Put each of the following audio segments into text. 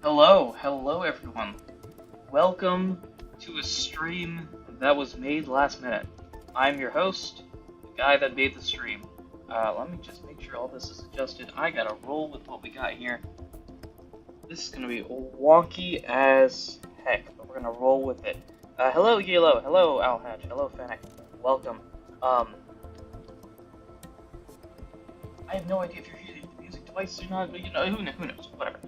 Hello everyone. Welcome to a stream that was made last minute. I'm your host, the guy that made the stream. Let me just make sure all this is adjusted. I gotta roll with what we got here. This is gonna be wonky as heck, but we're gonna roll with it. Hello Yellow, hello Alhatch, hello Fennec, welcome. I have no idea if you're hearing the music twice or not, but who knows, whatever.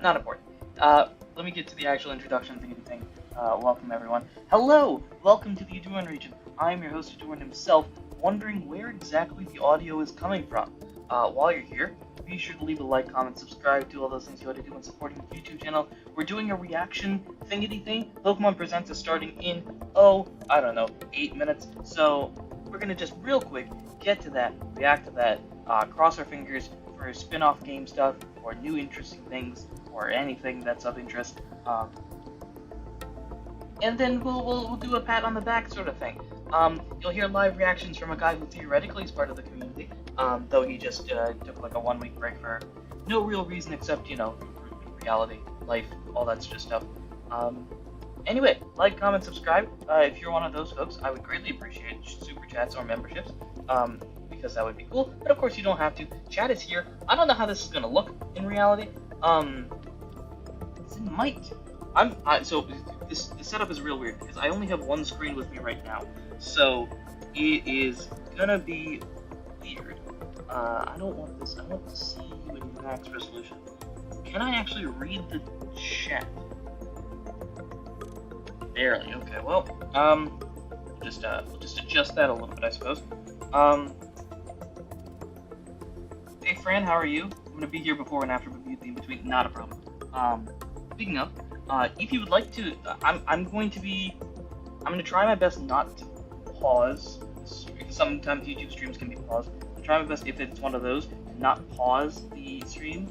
Not important. Let me get to the actual introduction thing. Welcome everyone. Hello! Welcome to the Ahdurin region. I'm your host Ahdurin himself, wondering where exactly the audio is coming from. While you're here, be sure to leave a like, comment, subscribe, do all those things you ought to do when supporting the YouTube channel. We're doing a reaction thingity thing. Pokemon Presents is starting in, I don't know, 8 minutes. So, we're gonna just real quick get to that, react to that, cross our fingers for spin-off game stuff, or new interesting things, or anything that's of interest. And then we'll do a pat on the back sort of thing. You'll hear live reactions from a guy who theoretically is part of the community, though he just took like a 1-week break for no real reason except, reality, life, all that sort of stuff. Anyway, like, comment, subscribe. If you're one of those folks, I would greatly appreciate super chats or memberships, because that would be cool. But of course, you don't have to. Chat is here. I don't know how this is gonna look in reality. It's in mic. So this setup is real weird because I only have one screen with me right now, so it is gonna be weird. I don't want this. I want to see you in max resolution. Can I actually read the chat? Barely. Okay. Well, we'll just adjust that a little bit, I suppose. Hey Fran, how are you? I'm gonna be here before and after, but be in between. Not a problem. Speaking of, if you would like to, I'm going to try my best not to pause. Sometimes YouTube streams can be paused. I'll try my best if it's one of those, not pause the stream.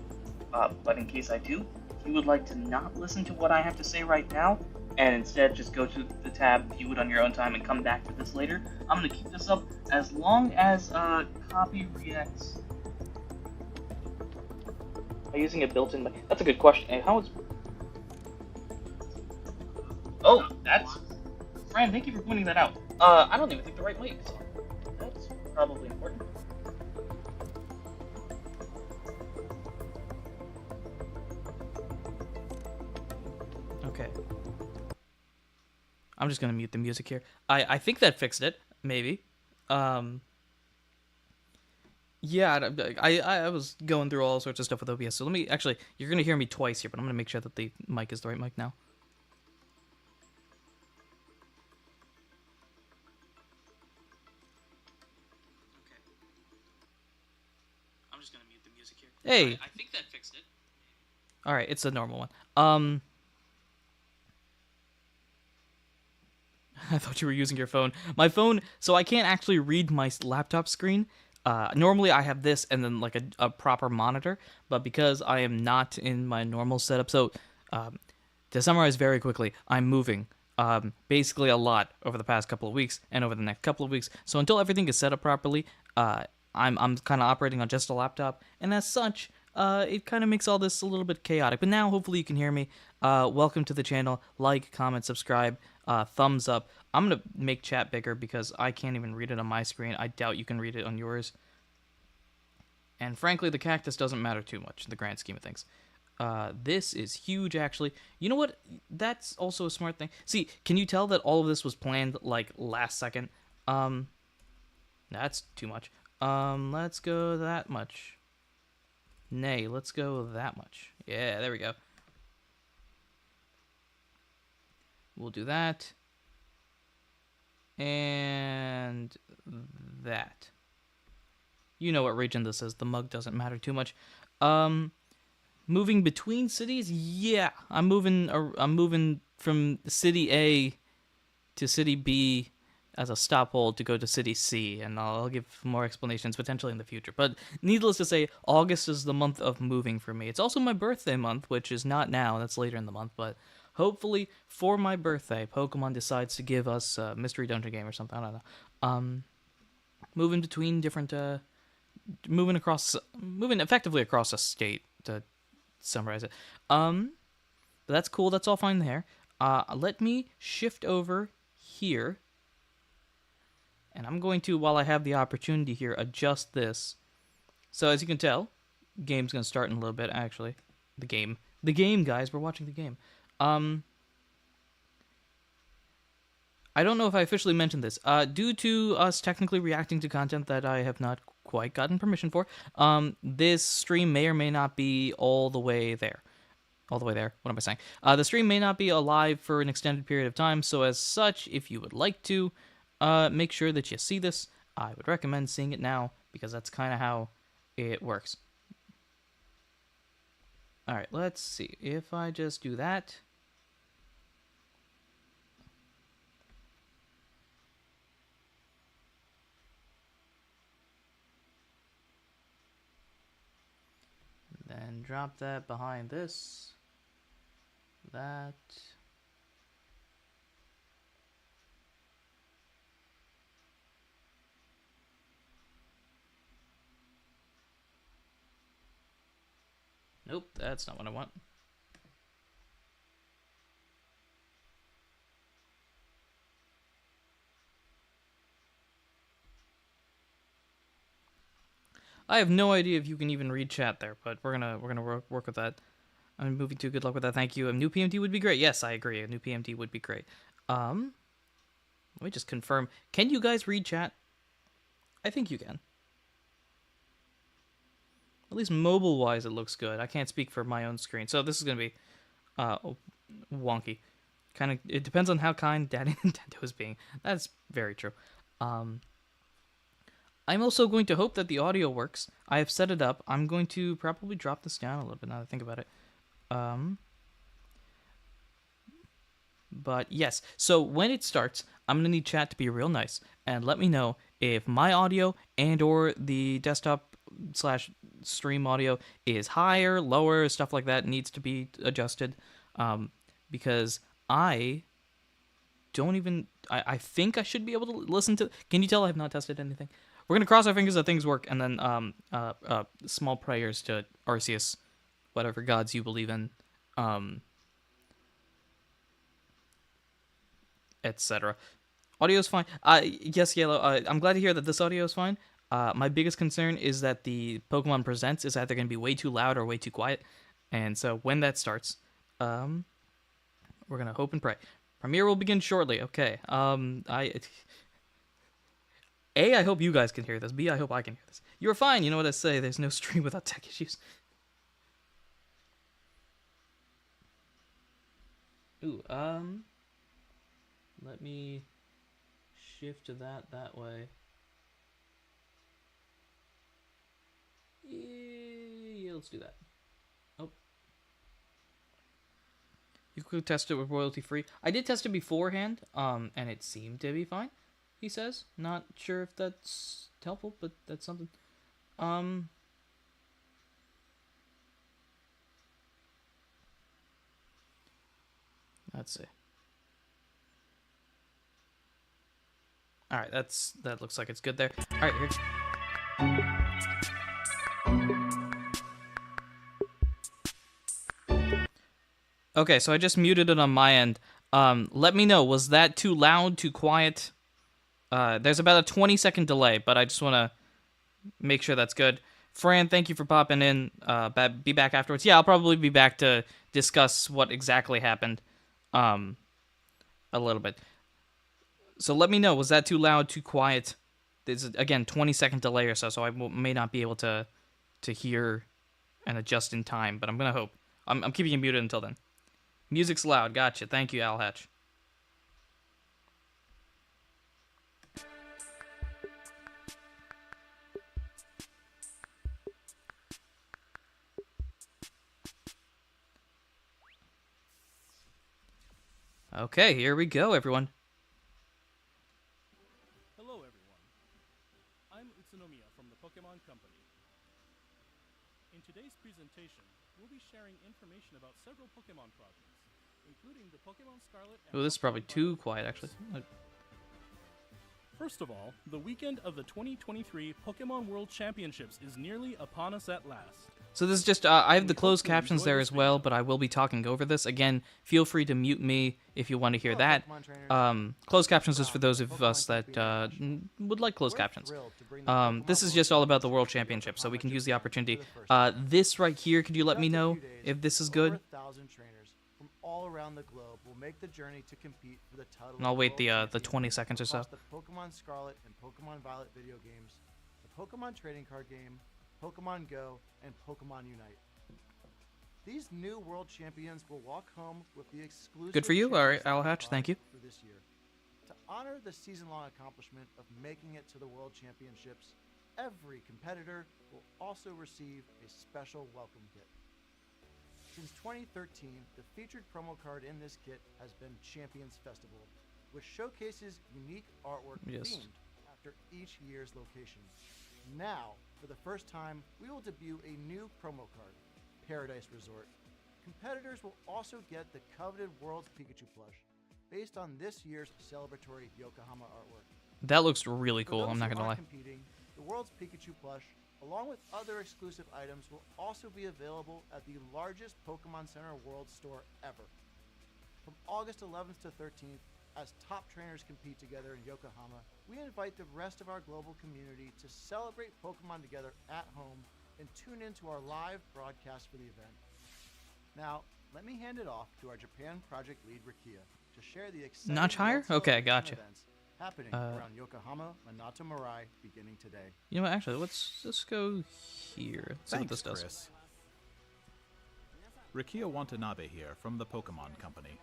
But in case I do, if you would like to not listen to what I have to say right now, and instead just go to the tab, view it on your own time, and come back to this later, I'm going to keep this up as long as copy reacts. Am I using a built-in mic? That's a good question. And how is... Oh, that's... Fran, thank you for pointing that out. I don't even think the right mic is on. That's probably important. Okay. I'm just gonna mute the music here. I think that fixed it, maybe. Yeah, I was going through all sorts of stuff with OBS, so let me, actually, you're gonna hear me twice here, but I'm gonna make sure that the mic is the right mic now. Okay. I'm just gonna mute the music here. Hey! I think that fixed it. Alright, it's a normal one. I thought you were using your phone. My phone, so I can't actually read my laptop screen. Normally I have this and then like a proper monitor, but because I am not in my normal setup, so to summarize very quickly, I'm moving basically a lot over the past couple of weeks and over the next couple of weeks. So until everything is set up properly, I'm kind of operating on just a laptop, and as such, it kind of makes all this a little bit chaotic. But now, hopefully, you can hear me. Welcome to the channel. Like, comment, subscribe, thumbs up. I'm going to make chat bigger because I can't even read it on my screen. I doubt you can read it on yours. And frankly, the cactus doesn't matter too much in the grand scheme of things. This is huge, actually. You know what? That's also a smart thing. See, can you tell that all of this was planned, like, last second? That's too much. Let's go that much. Nay, let's go that much. Yeah, there we go. We'll do that. And that. You know what region this is. The mug doesn't matter too much. Moving between cities? Yeah, I'm moving from city A to city B as a stop hold to go to city C, and I'll give more explanations potentially in the future. But needless to say, August is the month of moving for me. It's also my birthday month, which is not now, that's later in the month, but hopefully for my birthday, Pokemon decides to give us a mystery dungeon game or something, I don't know. Moving between different, moving effectively across a state, to summarize it. But that's cool. That's all fine there. Let me shift over here. And I'm going to, while I have the opportunity here, adjust this. So as you can tell, game's going to start in a little bit, actually. The game. The game, guys. We're watching the game. I don't know if I officially mentioned this. Due to us technically reacting to content that I have not quite gotten permission for, this stream may or may not be all the way there. All the way there. What am I saying? The stream may not be alive for an extended period of time, so as such, if you would like to make sure that you see this, I would recommend seeing it now, because that's kind of how it works. Alright, let's see. If I just do that... Then drop that behind this. That. Nope, that's not what I want. I have no idea if you can even read chat there, but we're gonna work with that. I'm moving to. Good luck with that. Thank you. A new PMT would be great. Yes, I agree. A new PMT would be great. Let me just confirm. Can you guys read chat? I think you can. At least mobile-wise, it looks good. I can't speak for my own screen, so this is gonna be wonky. Kind of. It depends on how kind Daddy Nintendo is being. That's very true. I'm also going to hope that the audio works. I have set it up. I'm going to probably drop this down a little bit now that I think about it. But yes, so when it starts, I'm going to need chat to be real nice. And let me know if my audio and or the desktop / stream audio is higher, lower, stuff like that needs to be adjusted. Because I don't even... I think I should be able to listen to... Can you tell I have not tested anything? We're going to cross our fingers that things work, and then small prayers to Arceus, whatever gods you believe in, etc. Audio's fine. Yes, Yellow, I'm glad to hear that this audio is fine. My biggest concern is that the Pokemon Presents is either going to be way too loud or way too quiet. And so when that starts, we're going to hope and pray. Premiere will begin shortly. Okay. I hope you guys can hear this. B, I hope I can hear this. You're fine. You know what I say. There's no stream without tech issues. Ooh, let me shift to that way. Yeah, let's do that. Oh. You could test it with royalty free. I did test it beforehand, and it seemed to be fine. He says. Not sure if that's helpful, but that's something. Let's see. All right, that looks like it's good there. All right, here. Okay, so I just muted it on my end. Let me know, was that too loud, too quiet? There's about a 20-second delay, but I just want to make sure that's good. Fran, thank you for popping in. Be back afterwards. Yeah, I'll probably be back to discuss what exactly happened a little bit. So let me know, was that too loud, too quiet? There's, again, 20-second delay or so I may not be able to hear and adjust in time, but I'm going to hope. I'm keeping you muted until then. Music's loud. Gotcha. Thank you, Al Hatch. Okay, here we go, everyone. Hello, everyone. I'm Utsunomiya from the Pokemon Company. In today's presentation, we'll be sharing information about several Pokemon projects, including the Pokemon Scarlet and Oh, this is probably too quiet, actually. First of all, the weekend of the 2023 Pokemon World Championships is nearly upon us at last. So this is just, I have the closed captions there as well, but I will be talking over this. Again, feel free to mute me if you want to hear that. Closed captions is for those of us that would like closed captions. This is just all about the World Championship, so we can use the opportunity. This right here, could you let me know if this is good? All around the globe will make the journey to compete for the title. And I'll wait the 20 seconds or so. The Pokemon Scarlet and Pokemon Violet video games, the Pokemon trading card game, Pokemon Go, and Pokemon Unite. These new world champions will walk home with the exclusive. Good for you. All right, Owl Hatch, thank you. For this year. To honor the season-long accomplishment of making it to the World Championships, every competitor will also receive a special welcome kit. Since 2013, the featured promo card in this kit has been Champions Festival, which showcases unique artwork themed after each year's location. Now, for the first time, we will debut a new promo card, Paradise Resort. Competitors will also get the coveted World's Pikachu plush, based on this year's celebratory Yokohama artwork. That looks really cool, I'm not gonna lie. Competing, the World's Pikachu plush, along with other exclusive items, will also be available at the largest Pokemon Center World store ever. From August 11th to 13th, as top trainers compete together in Yokohama, we invite the rest of our global community to celebrate Pokemon together at home and tune into our live broadcast for the event. Now, let me hand it off to our Japan project lead, Rikia, to share the exciting Notch higher? Okay, gotcha. events happening around Yokohama, Minato Mirai, beginning today. You know what, actually, let's go here. Let's see what this does. Chris. Rikia Watanabe here from the Pokemon Company.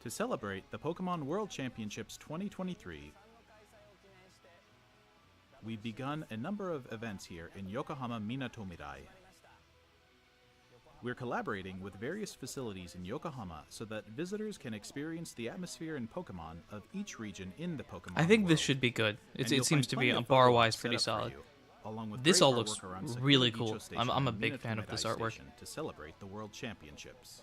To celebrate the Pokemon World Championships 2023, we've begun a number of events here in Yokohama Minato Mirai. We're collaborating with various facilities in Yokohama so that visitors can experience the atmosphere and Pokemon of each region in the Pokemon I think world. this should be good. And It you'll seems find to be, plenty of bar-wise, photos pretty set up for solid. you, along with This great all looks artwork around really Sakura cool. Icho Station I'm a and big Minato fan of this Mirai artwork. Station to celebrate the World Championships.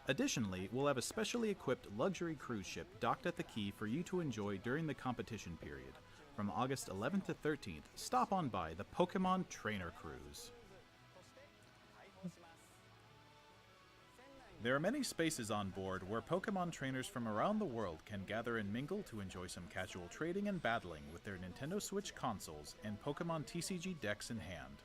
Additionally, we'll have a specially equipped luxury cruise ship docked at the quay for you to enjoy during the competition period. From August 11th to 13th, stop on by the Pokemon Trainer Cruise. There are many spaces on board where Pokemon trainers from around the world can gather and mingle to enjoy some casual trading and battling with their Nintendo Switch consoles and Pokemon TCG decks in hand.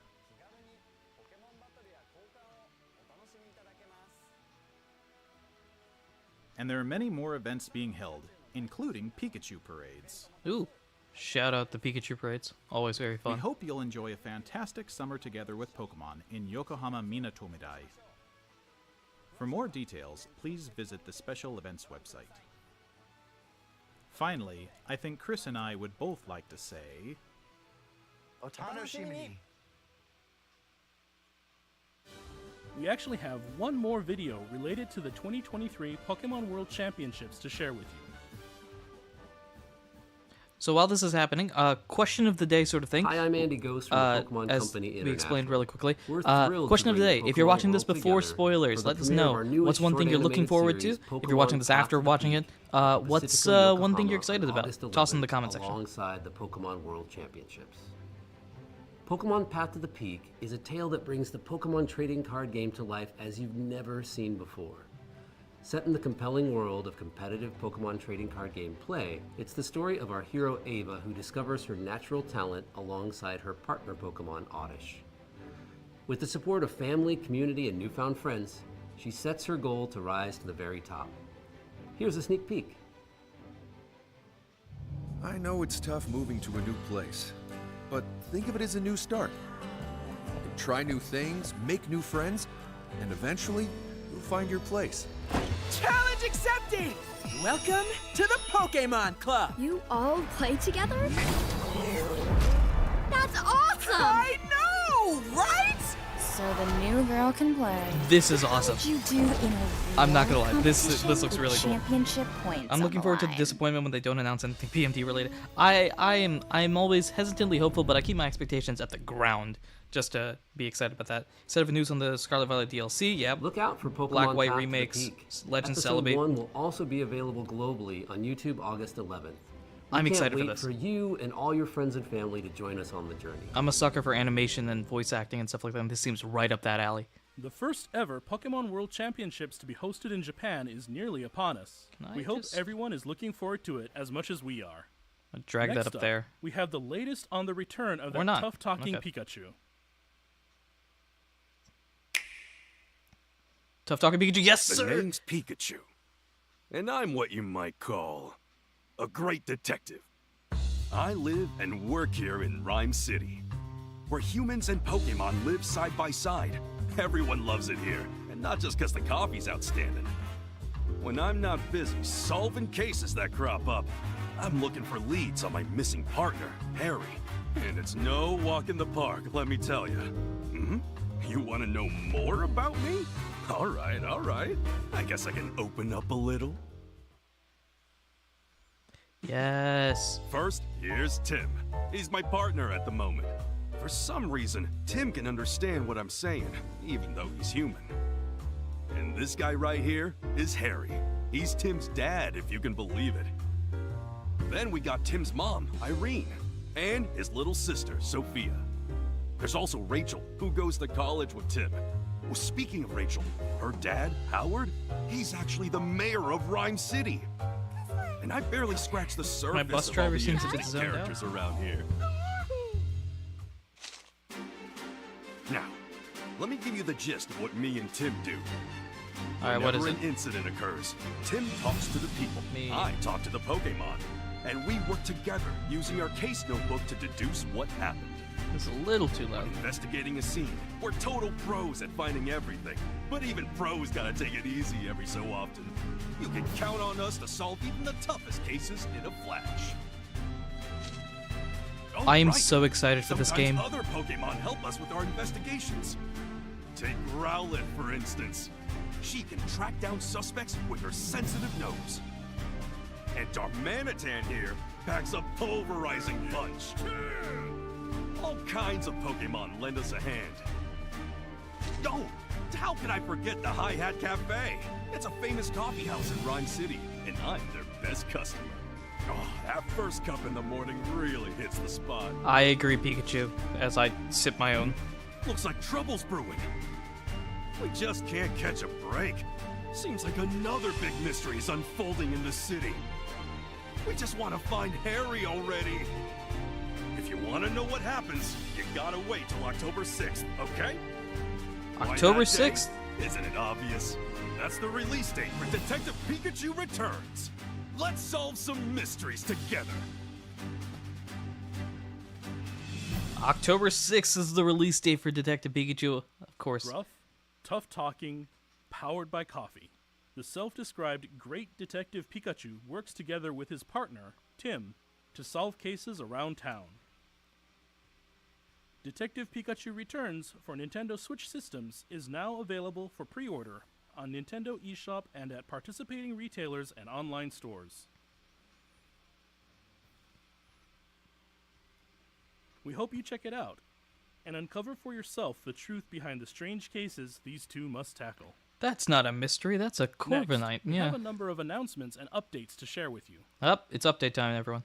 And there are many more events being held, including Pikachu parades. Ooh, shout out the Pikachu parades. Always very We fun. hope you'll enjoy a fantastic summer together with Pokemon in Yokohama Minato Mirai. For more details, please visit the special events website. Finally, I think Chris and I would both like to say... Otanoshimi! We actually have one more video related to the 2023 Pokemon World Championships to share with you. So while this is happening, question of the day sort of thing. Hi, I'm Andy Ghost from the Pokemon as Company we International. explained really quickly. We're thrilled Question to of the bring day. If you're Pokemon watching this World before together spoilers, for the let us premiere of know. our newest What's one thing short you're looking animated forward to? series, If you're watching this after Path to watching the it, Peak, what's specifically one thing Yokohama you're excited on about? August Toss in the 11th, comment section. Alongside the Pokemon World Championships. Pokemon Path to the Peak is a tale that brings the Pokemon trading card game to life as you've never seen before. Set in the compelling world of competitive Pokemon trading card game play, it's the story of our hero Ava who discovers her natural talent alongside her partner Pokemon Oddish. With the support of family, community, and newfound friends, she sets her goal to rise to the very top. Here's a sneak peek. I know it's tough moving to a new place, but think of it as a new start. You can try new things, make new friends, and eventually you'll find your place. Challenge accepted! Welcome to the Pokemon Club! You all play together? That's awesome! I know, right? So the new girl can play. This is awesome. What you do in a I'm not gonna real lie, this competition looks really with cool. championship points I'm looking on forward to the line. disappointment when they don't announce anything PMD related. I'm always hesitantly hopeful, but I keep my expectations at the ground just to be excited about that. Excited for news on the Scarlet Violet DLC. Yep. Look out for Pokemon Black White Path to the remakes, Peak. Legends Episode Celebrate. 1 will also be available globally on YouTube August 11th. I'm We excited can't for wait this. for you and all your friends and family to join us on the journey. I'm a sucker for animation and voice acting and stuff like that, and this seems right up that alley. The first ever Pokemon World Championships to be hosted in Japan is nearly upon us. Can I We hope just- everyone is looking forward to it as much as we are. I'll drag Next that up there. We have the latest on the return of Or that not. tough-talking Okay. Pikachu. Tough talking Pikachu. Yes, The sir. name's Pikachu, and I'm what you might call a great detective. I live and work here in Rhyme City, where humans and Pokemon live side by side. Everyone loves it here, and not just because the coffee's outstanding. When I'm not busy solving cases that crop up, I'm looking for leads on my missing partner, Harry. And it's no walk in the park, let me tell you. You want to know more about me? All right. I guess I can open up a little. Yes. First, here's Tim. He's my partner at the moment. For some reason, Tim can understand what I'm saying, even though he's human. And this guy right here is Harry. He's Tim's dad, if you can believe it. Then we got Tim's mom, Irene, and his little sister, Sophia. There's also Rachel, who goes to college with Tim. Well, speaking of Rachel, her dad, Howard, he's actually the mayor of Rhyme City. And I barely scratched the surface bus of driver all the seems a bit interesting zoned out. characters around here. Now, let me give you the gist of what me and Tim do. All right, what is Whenever it? an incident occurs, Tim talks to the people. Me. I talk to the Pokemon. And we work together using our case notebook to deduce what happened. It's a little too loud. Investigating a scene. We're total pros at finding everything. But even pros gotta take it easy every so often. You can count on us to solve even the toughest cases in a flash. Oh, I am right. so excited for this Sometimes game. Other Pokemon help us with our investigations. Take Rowlet, for instance. She can track down suspects with her sensitive nose. And Darmanitan here packs a pulverizing punch. All kinds of Pokemon lend us a hand. Oh, how can I forget the Hi Hat Cafe? It's a famous coffee house in Rhyme City, and I'm their best customer. Oh, that first cup in the morning really hits the spot. I agree, Pikachu, as I sip my own. Looks like trouble's brewing. We just can't catch a break. Seems like another big mystery is unfolding in the city. We just want to find Harry already. If you want to know what happens, you gotta wait till October 6th, okay? Why October that day? 6th? Isn't it obvious? That's the release date for Detective Pikachu Returns. Let's solve some mysteries together. October 6th is the release date for Detective Pikachu, of course. Rough, tough talking, powered by coffee. The self-described great detective Pikachu works together with his partner, Tim, to solve cases around town. Detective Pikachu Returns for Nintendo Switch systems is now available for pre-order on Nintendo eShop and at participating retailers and online stores. We hope you check it out and uncover for yourself the truth behind the strange cases these two must tackle. That's not a mystery, that's a Corviknight. Next, we Yeah. have a number of announcements and updates to share with you. Up, it's update time, everyone.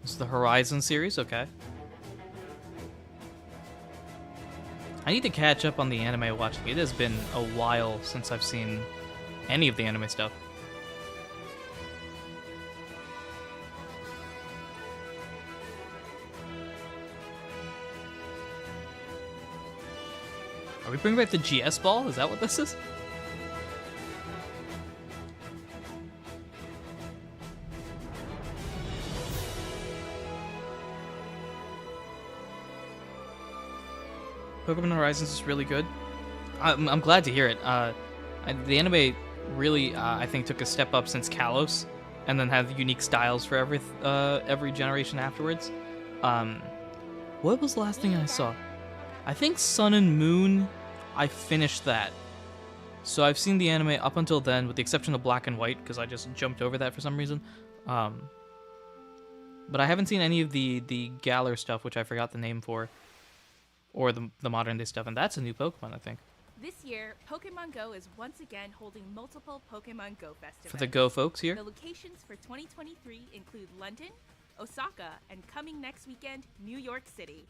This is the Horizon series, okay. I need to catch up on the anime watching. It has been a while since I've seen any of the anime stuff. Are we bringing back the GS ball? Is that what this is? Pokemon Horizons is really good. I'm glad to hear it. The anime really, I think, took a step up since Kalos, and then had unique styles for every generation afterwards. What was the last thing I saw? I think Sun and Moon. I finished that. So I've seen the anime up until then, with the exception of Black and White, because I just jumped over that for some reason. But I haven't seen any of the Galar stuff, which I forgot the name for, or the modern day stuff, and that's a new Pokemon, I think. This year, Pokemon Go is once again holding multiple Pokemon Go Fest events. For the Go folks here. The locations for 2023 include London, Osaka, and coming next weekend, New York City.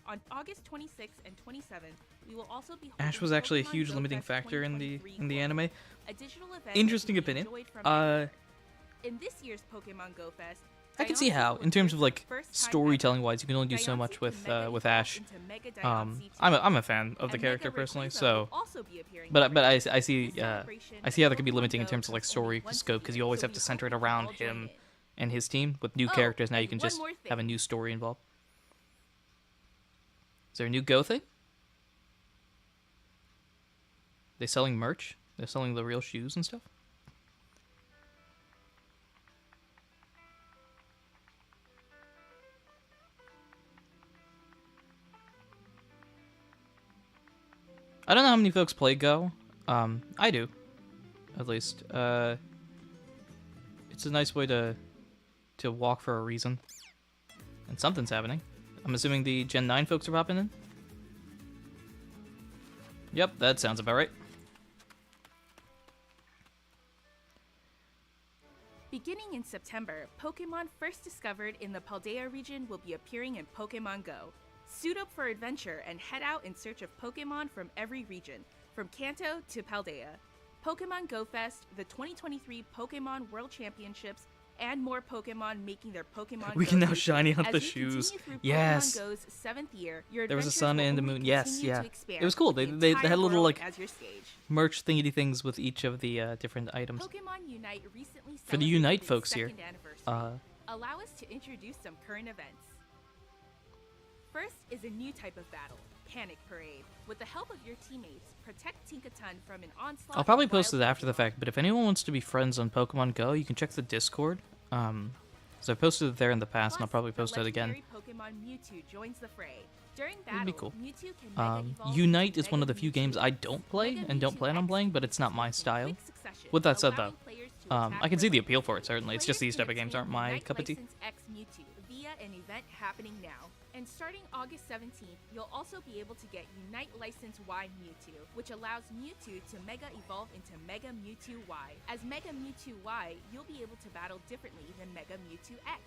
On August 26th and 27th, we will also be holding Ash was actually a Pokemon huge Go limiting Fest factor in the 2023 anime. a digital event Interesting that can be opinion. enjoyed from anywhere. In this year's Pokemon Go Fest, I can see Diancie how, will in terms of appear like for the first time storytelling ever. wise, you can only do so Diancie much can with Mega with evolve Ash. into Mega Diancie too. I'm a fan of the And character Mega personally, Rayquaza so. will also be appearing But for I it. see This celebration I see how that could be Pokemon limiting in Go terms of like comes only story once a scope, because you year, always so have we to center it hope you around all join him in. and his team. With new Oh, characters now, you and can one just more have a thing. new story involved. Is there a new Go thing? They selling merch? They're selling the real shoes and stuff? I don't know how many folks play Go. I do, at least. It's a nice way to walk for a reason, and something's happening. I'm assuming the Gen 9 folks are popping in. Yep, that sounds about right. Beginning in September, Pokemon first discovered in the Paldea region will be appearing in Pokemon Go. Suit up for adventure and head out in search of Pokemon from every region, from Kanto to Paldea. Pokemon Go Fest, the 2023 Pokemon World Championships, and more Pokemon making their Pokemon We Go can now debut. shiny hunt As the you shoes. continue through Yes. Pokemon Go's 7th year, your There was a adventures sun will and a only moon. Yes, continue yeah. to expand, It was cool. with They the had a little entire like world as your stage. merch thingy things with each of the different items. Pokemon Unite recently For the celebrated Unite its folks here, second anniversary. Allow us to introduce some current events. First is a new type of battle, Panic Parade. With the help of your teammates, protect Tinkaton from an onslaught. I'll probably of post it wild after the fact, but if anyone wants to be friends on Pokemon Go, you can check the Discord. So I posted it there in the past, and I'll probably post it again. Pokemon Mewtwo joins the fray. During It'd battle, be cool. Mewtwo can Mega evolve Unite into is one of the Mega few games I Mewtwo. don't play Mega and don't Mewtwo plan on X playing, but it's not my in style. quick succession, With that said, allowing though, players to I can see the attack appeal for it, certainly. It's just Players these type can of games obtain aren't my Unite cup of tea. License X Mewtwo via an event happening now. And starting August 17th, you'll also be able to get Unite License Y Mewtwo, which allows Mewtwo to Mega evolve into Mega Mewtwo Y. As Mega Mewtwo Y, you'll be able to battle differently than Mega Mewtwo X.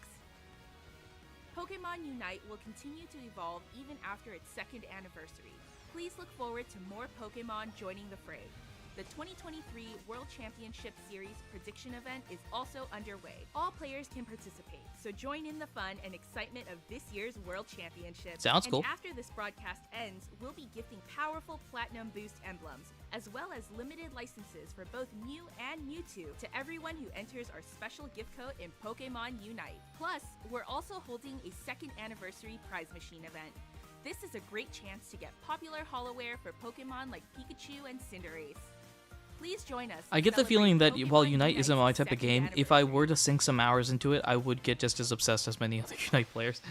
Pokemon Unite will continue to evolve even after its second anniversary. Please look forward to more Pokemon joining the fray. The 2023 World Championship Series prediction event is also underway. All players can participate, so join in the fun and excitement of this year's World Championship. Sounds and cool. After this broadcast ends, we'll be gifting powerful Platinum Boost emblems, as well as limited licenses for both Mew and Mewtwo to everyone who enters our special gift code in Pokemon Unite. Plus, we're also holding a second anniversary prize machine event. This is a great chance to get popular holoware for Pokemon like Pikachu and Cinderace. Please join us. I get the celebrate feeling that Pokemon while Unite isn't my Unite's type of second game, if I anniversary. were to sink some hours into it, I would get just as obsessed as many other Unite players.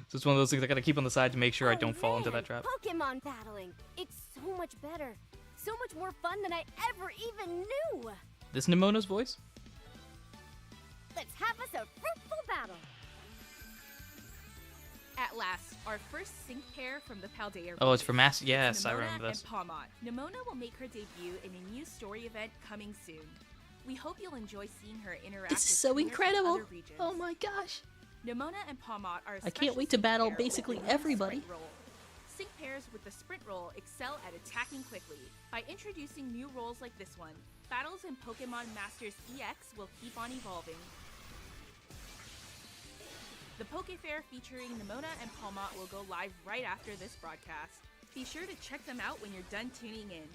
So it's one of those things I gotta keep on the side to make sure I don't fall into that trap. Pokemon battling. It's so much better. So much more fun than I ever even knew. This Nimona's voice? Let's have us a fruitful battle. At last, our first sync pair from the Paldea Oh, it's region. for Mass. It's Yes, I Nimona remember this. And Palmont. Nimona will make her debut in a new story event coming soon. We hope you'll enjoy seeing her interact This is with so trainers from incredible. other regions. Oh my gosh. Nimona and Palmont are a I can't special wait to sync battle pair with basically a new everybody. sprint role. Sync pairs with the sprint role excel at attacking quickly. By introducing new roles like this one, battles in Pokemon Masters EX will keep on evolving. The Poke Fair featuring Nimona and Palmont will go live right after this broadcast. Be sure to check them out when you're done tuning in.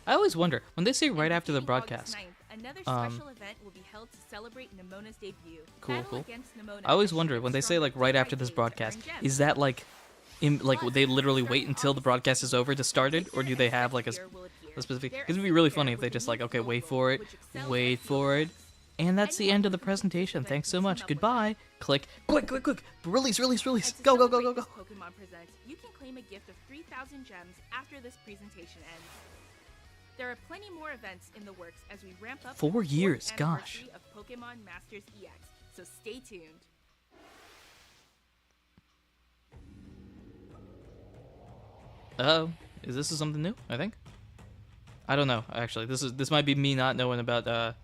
I always wonder, when they say right after the Beginning August broadcast, 9th, another special event will be held to celebrate Nimona's debut. Cool, Battle cool. against Nimona I always as she wonder, gets when they say stronger like right day after by this day to broadcast, earn gems. is that like, would they literally wait until the broadcast is over to start it, or do they have like a specific? Because it'd be really funny if they just like, okay, wait for it, and that's the end of the presentation. Thanks so much. Goodbye. click. Quick, quick, quick. Release, release, release. And to Go, go, go, celebrate go, go. this Pokemon Present, you can claim a gift of 3,000 gems after this presentation ends. There are plenty more events in the works as we ramp up 4 to the 4th years, gosh. anniversary of Pokemon Masters EX, so stay tuned. Uh-oh. Is this something new, I think? I don't know, actually. This might be me not knowing about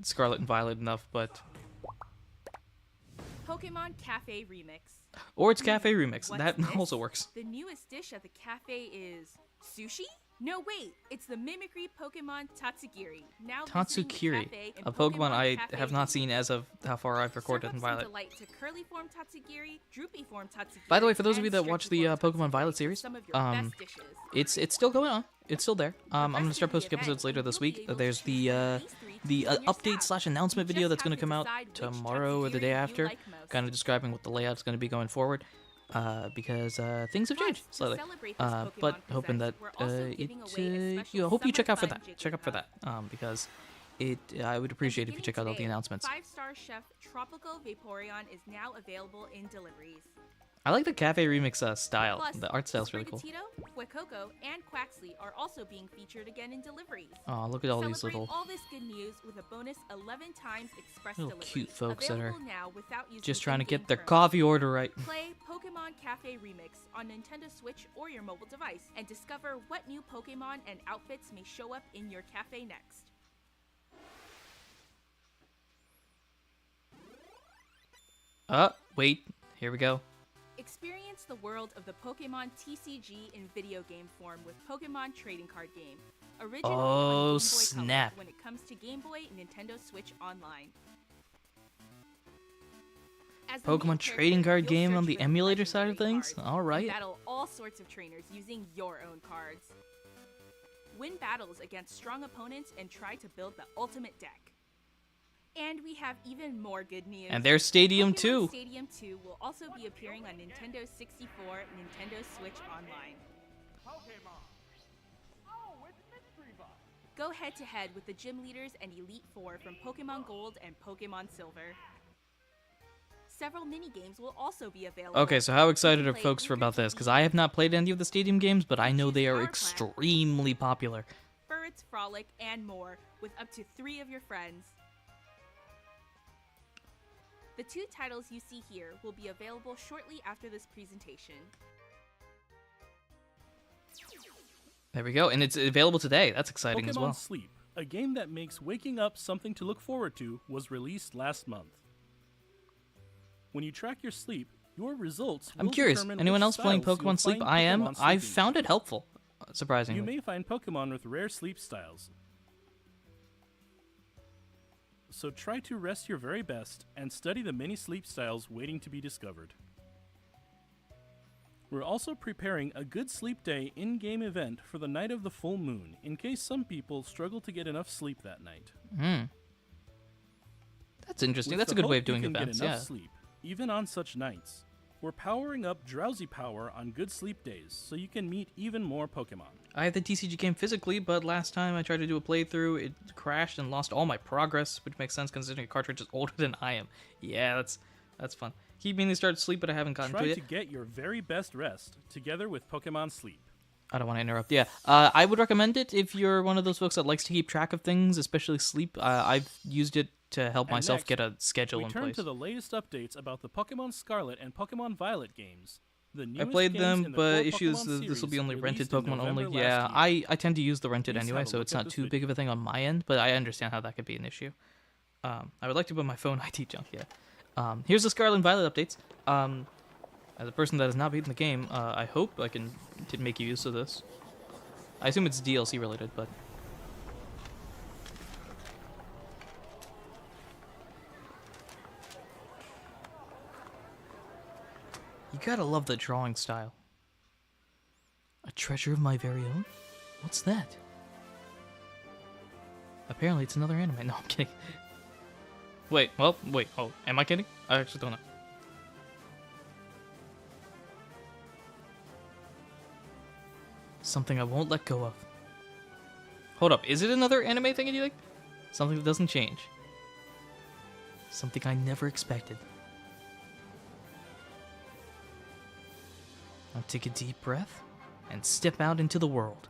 Scarlet and Violet enough, but Pokemon Cafe Remix. or it's Cafe Remix. What's That this? also works. The newest dish at the cafe is sushi? No, wait, it's the mimicry Pokemon Tatsugiri. Now visiting the Tatsukiri, cafe in a Pokemon I Cafe have not Remix. seen as of how far I've recorded Serve in up some Violet. delight to curly form Tatsugiri, droopy form Tatsugiri, By the way, for those of you and that watch the stretchy form Pokemon Violet Tatsugiri, series, some of your best dishes. it's still going on. It's still there. I'm gonna rest start of the posting event, episodes later this you'll be week. able to There's choose the from at least 3 to join your update staff. / announcement You video just that's gonna have to come out decide which tomorrow or the Tatsugiri day you after, like most. kind of describing what the layout's gonna be going forward. Because things have Plus, changed to slightly. celebrate this Pokemon But hoping that Present, we're also giving away a special you know, hope you summer check out for fun that. jiggy Check out for cup. that. Because I would appreciate if you check out all the announcements. 5-star chef Tropical Vaporeon is now available in deliveries. I like the Cafe Remix style. Plus, The art style's really cool. Sprigatito, Fuecoco, and Quaxley are also being featured again in deliveries. Oh, look at all these Celebrate little all this good news with a bonus 11 times express little delivery. cute folks that are Available now without using just trying to in-game get their currency. coffee order right. Play Pokemon Cafe Remix on Nintendo Switch or your mobile device and discover what new Pokemon and outfits may show up in your cafe next. Wait. Here we go. Experience the world of the Pokemon TCG in video game form with Pokemon Trading Card Game. Originally on Oh, Game Boy snap. Color when it comes to Game Boy and Nintendo Switch Online. As the main Pokemon character, trading card you'll game search on the for emulator side of legendary things? cards Alright. and battle all sorts of trainers using your own cards. Win battles against strong opponents and try to build the ultimate deck. And we have even more good news. And there's Stadium Pokemon 2. Stadium 2 will also be appearing on Nintendo 64 and Nintendo Switch Online. Go head to head with the gym leaders and Elite Four from Pokemon Gold and Pokemon Silver. Several mini games will also be available. Okay, so how excited You are can folks play for about this? Inter-TV, Because I have not played any of the Stadium games, but I know they are Power Plant, extremely popular. Birds Frolic, and more, with up to 3 of your friends. The 2 titles you see here will be available shortly after this presentation. There we go, and it's available today. That's exciting Pokemon as well. Sleep, a game that makes waking up something to look forward to, was released last month. When you track your sleep, your results will I'm curious. determine Anyone which else playing styles you'll Pokemon Sleep? find I am. Pokemon I've sleeping. found it helpful, surprisingly. You may find Pokemon with rare sleep styles. So try to rest your very best and study the many sleep styles waiting to be discovered. We're also preparing a Good Sleep Day in-game event for the night of the full moon, in case some people struggle to get enough sleep that night. That's interesting. With That's a the good way hope of doing you can events, get enough yeah. sleep, even on such nights. We're powering up Drowsy Power on Good Sleep Days, so you can meet even more Pokemon. I have the TCG game physically, but last time I tried to do a playthrough, it crashed and lost all my progress, which makes sense considering a cartridge is older than I am. Yeah, that's fun. Keep meaning to start sleep, but I haven't gotten Try to it to yet. get your very best rest together with Pokemon Sleep. I don't want to interrupt. Yeah, I would recommend it if you're one of those folks that likes to keep track of things, especially sleep. I've used it to help And myself next, get a schedule we in turn place. to the latest updates about the Pokemon Scarlet and Pokemon Violet games. The I newest played games them, in the but core issues Pokemon this will be series only rented released in Pokemon only. November Yeah, last year. I tend to use the rented Please anyway, have a so look it's at not this too big of a thing on my end. But I understand how that could be an issue. I would like to put my phone ID junk. Yeah. Here's the Scarlet and Violet updates. As a person that has not beaten the game, I hope I can make use of this. I assume it's DLC related, but you gotta love the drawing style. A treasure of my very own? What's that? Apparently it's another anime. No, I'm kidding. Wait, oh, am I kidding? I actually don't know. Something I won't let go of. Hold up, is it another anime thing, do you think? Something that doesn't change. Something I never expected. I'll take a deep breath and step out into the world.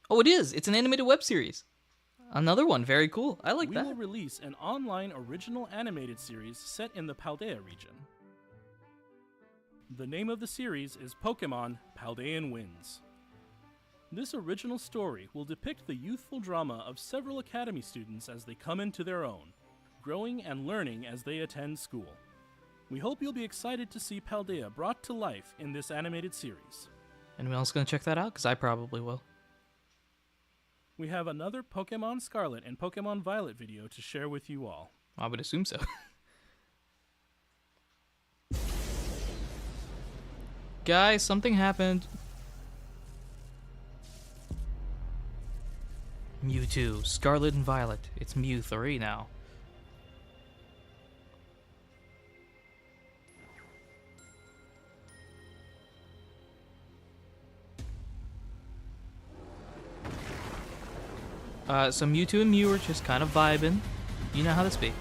Oh, it is! It's an animated web series! Another one, very cool. I like that. We will release an online original animated series set in the Paldea region. The name of the series is Pokemon Paldean Winds. This original story will depict the youthful drama of several Academy students as they come into their own, growing and learning as they attend school. We hope you'll be excited to see Paldea brought to life in this animated series. Anyone else gonna check that out? Because I probably will. We have another Pokemon Scarlet and Pokemon Violet video to share with you all. I would assume so. Guys, something happened. Mewtwo, Scarlet and Violet. It's Mew 3 now. So Mewtwo and Mew are just kind of vibing. You know how this be.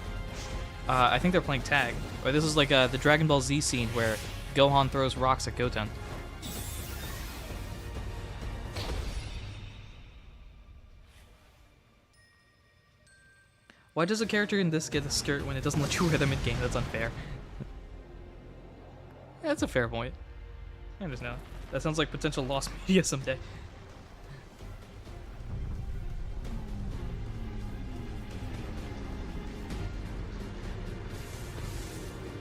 I think they're playing tag. Or this is like the Dragon Ball Z scene where Gohan throws rocks at Goten. Why does a character in this get a skirt when it doesn't let you wear them in game? That's unfair. That's a fair point. I understand. That sounds like potential lost media someday.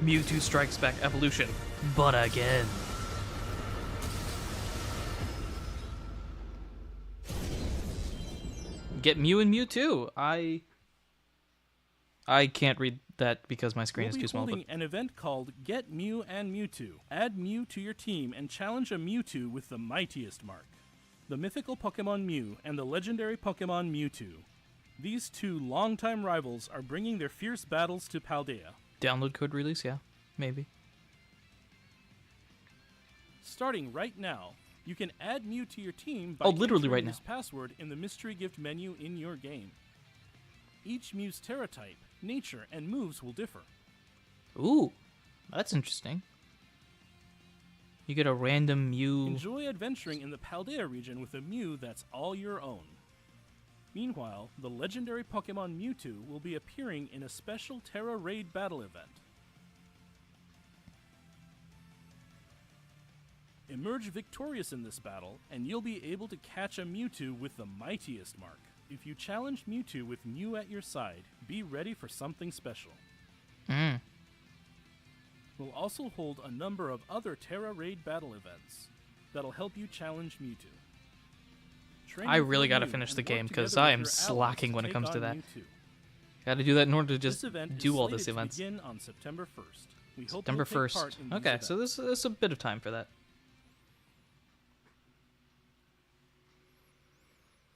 Mewtwo Strikes Back Evolution, but again. Get Mew and Mewtwo. I can't read that because my screen is too small. We'll be holding an event called Get Mew and Mewtwo. Add Mew to your team and challenge a Mewtwo with the mightiest mark. The mythical Pokemon Mew and the legendary Pokemon Mewtwo. These two longtime rivals are bringing their fierce battles to Paldea. Download code release, yeah, maybe. Starting right now, you can add Mew to your team by literally entering right this now. password in the mystery gift menu in your game. Each Mew's Terra type, nature, and moves will differ. Ooh, that's interesting. You get a random Mew. Enjoy adventuring in the Paldea region with a Mew that's all your own. Meanwhile, the legendary Pokemon Mewtwo will be appearing in a special Terra Raid battle event. Emerge victorious in this battle, and you'll be able to catch a Mewtwo with the mightiest mark. If you challenge Mewtwo with Mew at your side, be ready for something special. We'll also hold a number of other Terra Raid battle events that'll help you challenge Mewtwo. I really gotta finish the game because I am slacking when it comes to that. Gotta do that in order to just do all these events. Begin on September 1st. We hope September you'll take 1st. part in these Okay, so events. there's a bit of time for that.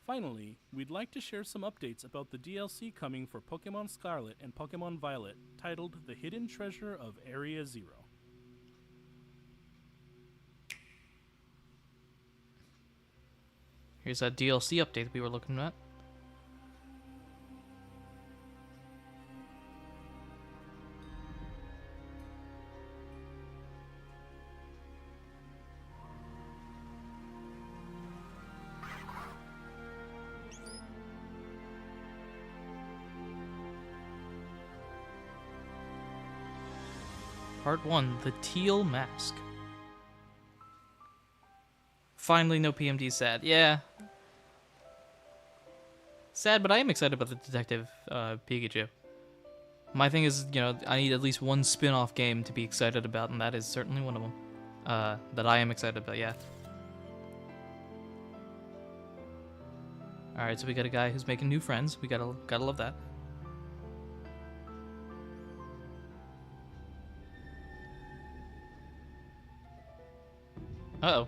Finally, we'd like to share some updates about the DLC coming for Pokemon Scarlet and Pokemon Violet, titled The Hidden Treasure of Area Zero. Here's that DLC update we were looking at. Part 1, The Teal Mask. Finally, no PMD sad. Yeah. Sad, but I am excited about the Detective Pikachu. My thing is, you know, I need at least one spin-off game to be excited about, and that is certainly one of them. That I am excited about, yeah. Alright, so we got a guy who's making new friends. We gotta love that. Uh-oh.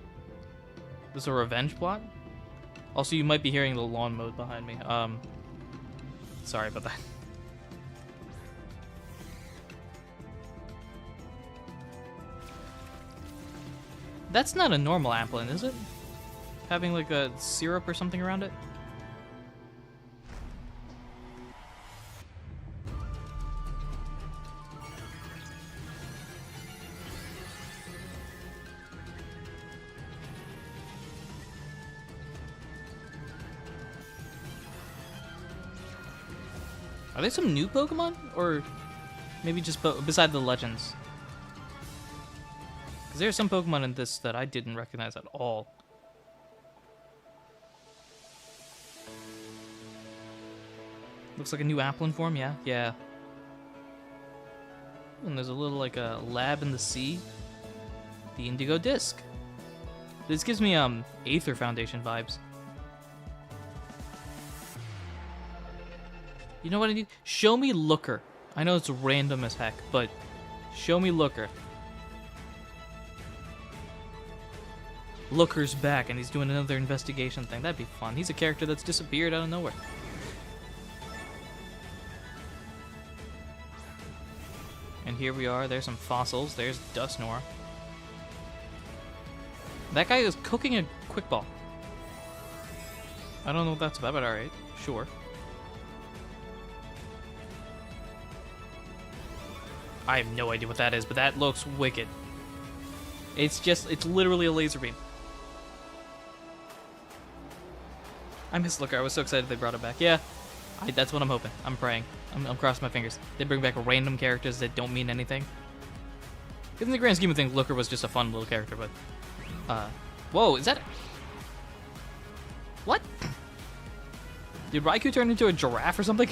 This is a revenge plot? Also, you might be hearing the lawn mowed behind me. Sorry about that. That's not a normal Applin, is it? Having like a syrup or something around it? Are there some new Pokemon? Or maybe just beside the legends? Because there are some Pokemon in this that I didn't recognize at all. Looks like a new Applin form, yeah? Yeah. And there's a little, like, a lab in the sea. The Indigo Disc. This gives me, Aether Foundation vibes. You know what I need? Show me Looker. I know it's random as heck, but show me Looker. Looker's back, and he's doing another investigation thing. That'd be fun. He's a character that's disappeared out of nowhere. And here we are. There's some fossils. There's Dusknoir. That guy is cooking a quick ball. I don't know what that's about, but alright. Sure. I have no idea what that is, but that looks wicked. It's literally a laser beam. I miss Looker. I was so excited they brought it back. Yeah, that's what I'm hoping. I'm praying. I'm crossing my fingers. They bring back random characters that don't mean anything. In the grand scheme of things, Looker was just a fun little character, but... whoa, is that... What? Did Raikou turn into a giraffe or something?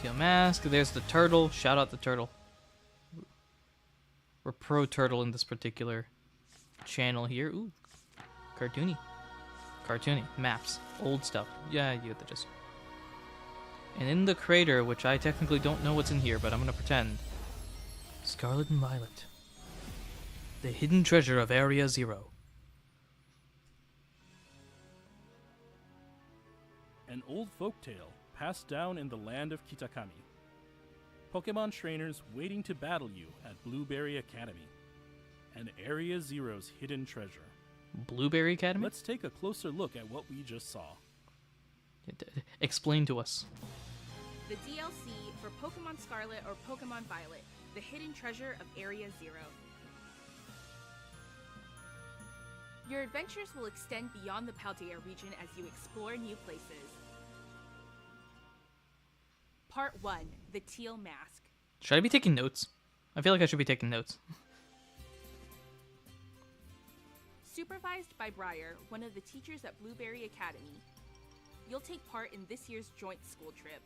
Teal Mask, there's the turtle. Shout out the turtle. We're pro turtle in this particular channel here. Ooh, cartoony. Cartoony. Maps. Old stuff. Yeah, you get the gist. And in the crater, which I technically don't know what's in here, but I'm gonna pretend. Scarlet and Violet. The hidden treasure of Area Zero. An old folktale passed down in the land of Kitakami. Pokemon trainers waiting to battle you at Blueberry Academy. And Area Zero's hidden treasure. Blueberry Academy? Let's take a closer look at what we just saw. Explain to us. The DLC for Pokemon Scarlet or Pokemon Violet, the hidden treasure of Area Zero. Your adventures will extend beyond the Paldea region as you explore new places. Part 1, the Teal Mask. Should I be taking notes? I feel like I should be taking notes. Supervised by Briar, one of the teachers at Blueberry Academy, you'll take part in this year's joint school trip.